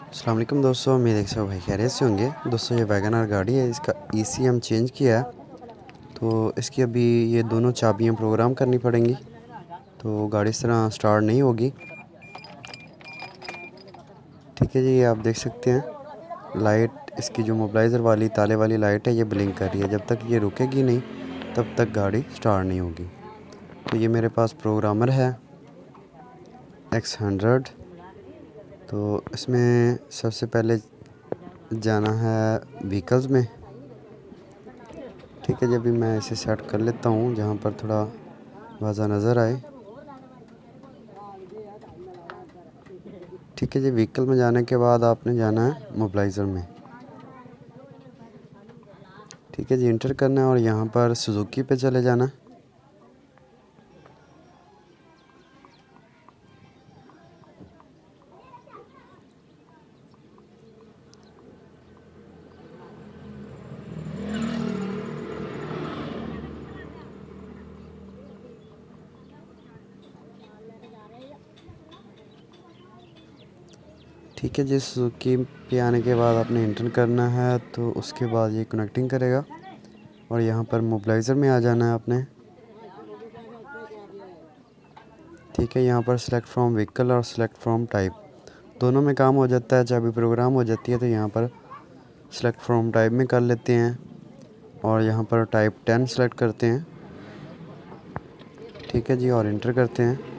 अस्सलाम वालेकुम दोस्तों, उम्मीद है कि सब भाई खैरियत से होंगे। दोस्तों ये वैगन आर गाड़ी है, इसका ईसीएम चेंज किया है, तो इसकी अभी ये दोनों चाबियां प्रोग्राम करनी पड़ेंगी, तो गाड़ी इस तरह स्टार्ट नहीं होगी। ठीक है जी, ये आप देख सकते हैं लाइट इसकी जो मोबिलाइज़र वाली ताले वाली लाइट है ये ब्लिंक कर रही है। जब तक ये रुकेगी नहीं तब तक गाड़ी स्टार्ट नहीं होगी। तो ये मेरे पास प्रोग्रामर है X100, तो इसमें सबसे पहले जाना है व्हीकल्स में। ठीक है, जब भी मैं इसे सेट कर लेता हूँ जहाँ पर थोड़ा वाज़ा नज़र आए। ठीक है जी, व्हीकल में जाने के बाद आपने जाना है मोबिलाइज़र में। ठीक है जी, इंटर करना है और यहाँ पर सुजुकी पे चले जाना है। ठीक है जी, सुजुकी पे आने के बाद आपने इंटर करना है, तो उसके बाद ये कनेक्टिंग करेगा और यहाँ पर मोबिलाइज़र में आ जाना है आपने। ठीक है, यहाँ पर सेलेक्ट फ्रॉम व्हीकल और सेलेक्ट फ्रॉम टाइप दोनों में काम हो जाता है। चाबी प्रोग्राम हो जाती है तो यहाँ पर सेलेक्ट फ्रॉम टाइप में कर लेते हैं और यहाँ पर टाइप 10 सेलेक्ट करते हैं। ठीक है जी, और इंटर करते हैं।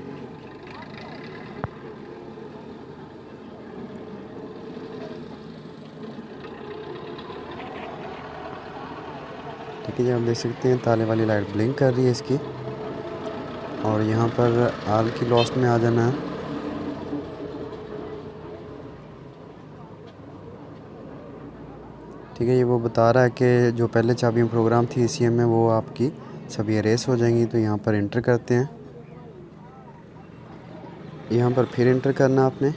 ठीक है जी, आप देख सकते हैं ताले वाली लाइट ब्लिंक कर रही है इसकी, और यहाँ पर आल की लॉस्ट में आ जाना है। ठीक है, ये वो बता रहा है कि जो पहले चाबी प्रोग्राम थी ईसीएम में वो आपकी सभी एरेस हो जाएंगी। तो यहाँ पर इंटर करते हैं, यहाँ पर फिर इंटर करना आपने।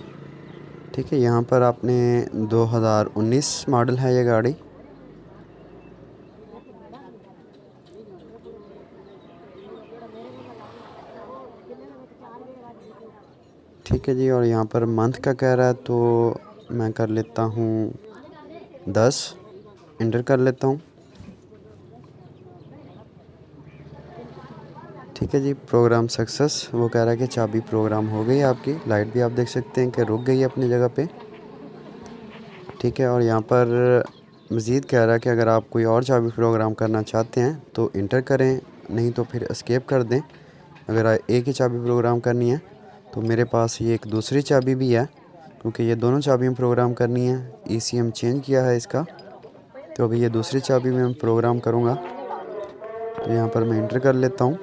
ठीक है, यहाँ पर आपने 2019 मॉडल है ये गाड़ी। ठीक है जी, और यहाँ पर मंथ का कह रहा है तो मैं कर लेता हूँ 10, इंटर कर लेता हूँ। ठीक है जी, प्रोग्राम सक्सेस। वो कह रहा है कि चाबी प्रोग्राम हो गई है आपकी। लाइट भी आप देख सकते हैं कि रुक गई है अपनी जगह पे। ठीक है, और यहाँ पर मज़ीद कह रहा है कि अगर आप कोई और चाबी प्रोग्राम करना चाहते हैं तो इंटर करें, नहीं तो फिर एस्केप कर दें। अगर एक ही चाबी प्रोग्राम करनी है तो मेरे पास ये एक दूसरी चाबी भी है, क्योंकि ये दोनों चाबियाँ प्रोग्राम करनी है। ईसीएम चेंज किया है इसका, तो अभी ये दूसरी चाबी में मैं प्रोग्राम करूँगा। तो यहाँ पर मैं इंटर कर लेता हूँ।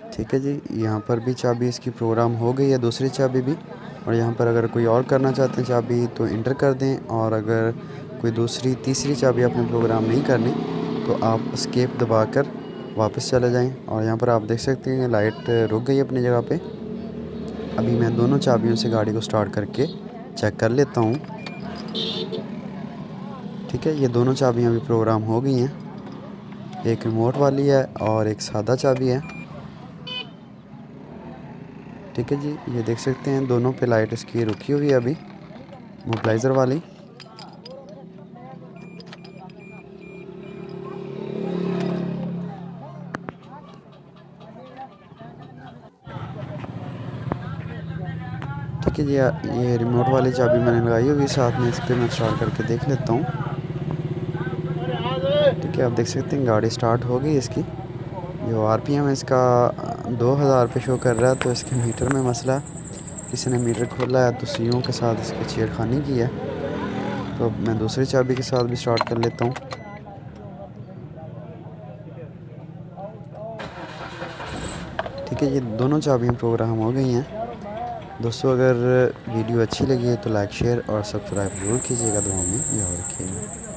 ठीक है जी, यहाँ पर भी चाबी इसकी प्रोग्राम हो गई है, दूसरी चाबी भी। और यहाँ पर अगर कोई और करना चाहते हैं चाबी तो इंटर कर दें, और अगर कोई दूसरी तीसरी चाबी आपने प्रोग्राम नहीं करनी तो आप एस्केप दबाकर वापस चले जाएं। और यहाँ पर आप देख सकते हैं लाइट रुक गई अपनी जगह पे। अभी मैं दोनों चाबियों से गाड़ी को स्टार्ट करके चेक कर लेता हूँ। ठीक है, ये दोनों चाबियाँ भी प्रोग्राम हो गई हैं। एक रिमोट वाली है और एक सादा चाबी है। ठीक है जी, ये देख सकते हैं दोनों पे लाइट इसकी रुकी हुई है अभी, मोबिलाइज़र वाली। ठीक है जी, ये रिमोट वाली चाबी मैंने लगाई हुई साथ में, इस पर मैं स्टार्ट करके देख लेता हूँ। ठीक है, आप देख सकते हैं गाड़ी स्टार्ट हो गई इसकी। जो आरपीएम है इसका 2000 पे शो कर रहा है, तो इसके मीटर में मसला है। किसी ने मीटर खोला है तो सीओ के साथ इसकी छेड़खानी की है। तो अब मैं दूसरी चाबी के साथ भी स्टार्ट कर लेता हूँ। ठीक ठीक है, ये दोनों चाबियाँ प्रोग्राम हो गई हैं। दोस्तों अगर वीडियो अच्छी लगी है तो लाइक शेयर और सब्सक्राइब ज़रूर कीजिएगा। दुआ में याद रखिएगा।